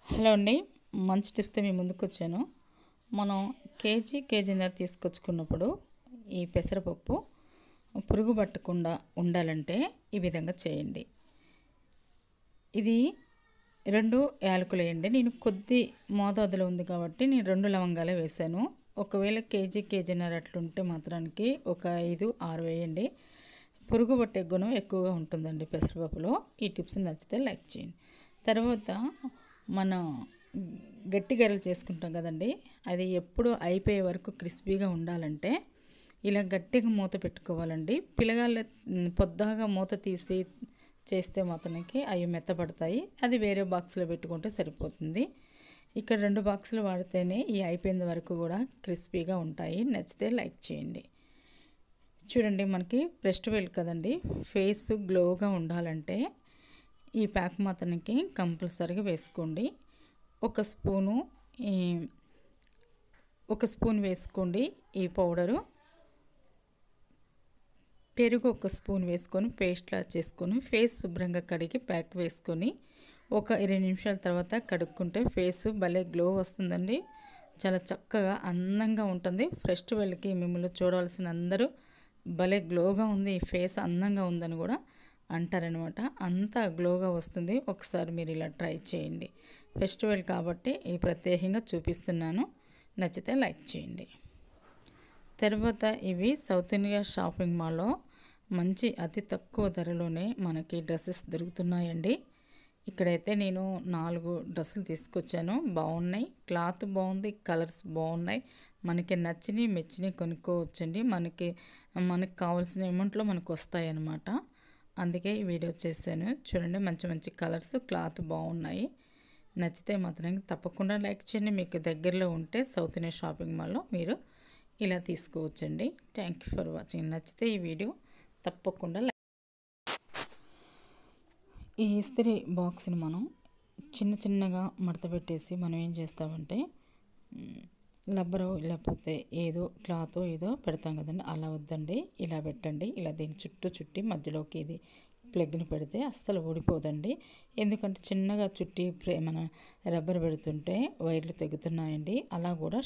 Hello అండి, మంచి టిప్స్తో మీ ముందుకు వచ్చాను. మనం కేజీన్నర తీసుకొచ్చుకున్నప్పుడు ఈ పెసరపప్పు పురుగు పట్టకుండా ఉండాలంటే ఈ విధంగా చేయండి. ఇది 2 యాలకులు వేయండి. నేను కొద్ది మోతాదులో ఉంది కాబట్టి నేను 2 లవంగాలే వేసాను. ఒకవేళ కేజీన్నర అట్లుంటే మాత్రానికి ఒక 5-6 వేయండి. పురుగు పట్టే గుణం ఎక్కువగా ఉంటుందండి పెసరపప్పులో. ఈ టిప్స్ నచ్చితే లైక్ చేయండి. తర్వాత మనం గట్టి గరెలు చేసుకుంటాం కదండి, అది ఎప్పుడు అయిపోయే వరకు క్రిస్పీగా ఉండాలంటే ఇలా గట్టిగా మూత పెట్టుకోవాలండి. పిల్లగాళ్ళ పొద్దాగా మూత తీసి చేస్తే మాత్రానికి అవి మెత్తపడతాయి. అది వేరే బాక్స్లో పెట్టుకుంటే సరిపోతుంది. ఇక్కడ 2 బాక్సులు వాడితేనే ఈ అయిపోయిన వరకు కూడా క్రిస్పీగా ఉంటాయి. నచ్చితే లైక్ చేయండి. చూడండి, మనకి బ్రెస్ట్ వెల్ కదండి, ఫేస్ గ్లోగా ఉండాలంటే ఈ ప్యాక్ మాత్రానికి కంపల్సరీగా వేసుకోండి. ఒక స్పూన్ వేసుకోండి ఈ పౌడరు. పెరుగు 1 స్పూన్ వేసుకొని పేస్ట్లా చేసుకొని ఫేస్ శుభ్రంగా కడిగి ప్యాక్ వేసుకొని ఒక 20 నిమిషాల తర్వాత కడుక్కుంటే ఫేస్ భలే గ్లో వస్తుందండి. చాలా చక్కగా అందంగా ఉంటుంది. బ్రెస్ట్ వెల్కి మిమ్మల్ని చూడవలసిన అందరూ భలే గ్లోగా ఉంది, ఈ ఫేస్ అందంగా ఉందని కూడా అంటారనమాట. అంతా గ్లోగా వస్తుంది. ఒకసారి మీరు ఇలా ట్రై చేయండి. ఫెస్టివల్ కాబట్టి ఈ ప్రత్యేకంగా చూపిస్తున్నాను. నచ్చితే లైక్ చేయండి. తర్వాత ఇవి సౌత్ ఇండియా షాపింగ్ మాల్లో మంచి అతి తక్కువ ధరలోనే మనకి డ్రెస్సెస్ దొరుకుతున్నాయండి. ఇక్కడైతే నేను 4 డ్రెస్సులు తీసుకొచ్చాను. బాగున్నాయి, క్లాత్ బాగుంది, కలర్స్ బాగున్నాయి. మనకి నచ్చినవి మెచ్చినవి కొనుక్కోవచ్చండి. మనకి కావాల్సిన అమౌంట్లో మనకు వస్తాయి అన్నమాట. అందుకే ఈ వీడియో చేశాను. చూడండి, మంచి మంచి కలర్స్, క్లాత్ బాగున్నాయి. నచ్చితే మాత్రం తప్పకుండా లైక్ చేయండి. మీకు దగ్గరలో ఉంటే సౌత్ ఇండియా షాపింగ్ మాల్లో మీరు ఇలా తీసుకోవచ్చండి. Thank you for watching. నచ్చితే ఈ వీడియో తప్పకుండా ఈ ఇస్త్రీ బాక్స్ని మనం చిన్నగా మడత పెట్టేసి మనం ఏం చేస్తామంటే రబ్బరు లేకపోతే ఏదో క్లాత్ ఏదో పెడతాం కదండి, అలా వద్దండి. ఇలా పెట్టండి. ఇలా దీని చుట్టూ చుట్టి మధ్యలోకి ఇది ప్లగ్ని పెడితే అస్సలు ఊడిపోదండి. ఎందుకంటే చిన్నగా చుట్టి మన రబ్బర్ పెడుతుంటే వైర్లు తెగుతున్నాయండి. అలా కూడా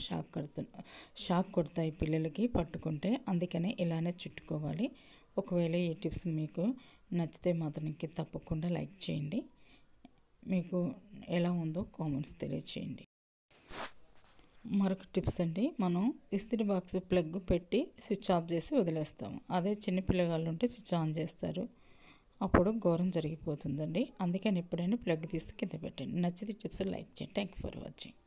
షాక్ కొడతాయి పిల్లలకి పట్టుకుంటే. అందుకనే ఇలానే చుట్టుకోవాలి. ఒకవేళ ఈ టిప్స్ మీకు నచ్చితే మాత్రానికి తప్పకుండా లైక్ చేయండి. మీకు ఎలా ఉందో కామెంట్స్ తెలియచేయండి. మరొక టిప్స్ అండి, మనం ఇస్త్రీ బాక్స్ ప్లగ్ పెట్టి స్విచ్ ఆఫ్ చేసి వదిలేస్తాము. అదే చిన్నపిల్లగాళ్ళు ఉంటే స్విచ్ ఆన్ చేస్తారు, అప్పుడు ఘోరం జరిగిపోతుందండి. అందుకని ఎప్పుడైనా ప్లగ్ తీసి కింద పెట్టండి. నచ్చితే టిప్స్ లైక్ చేయండి. Thank you for watching.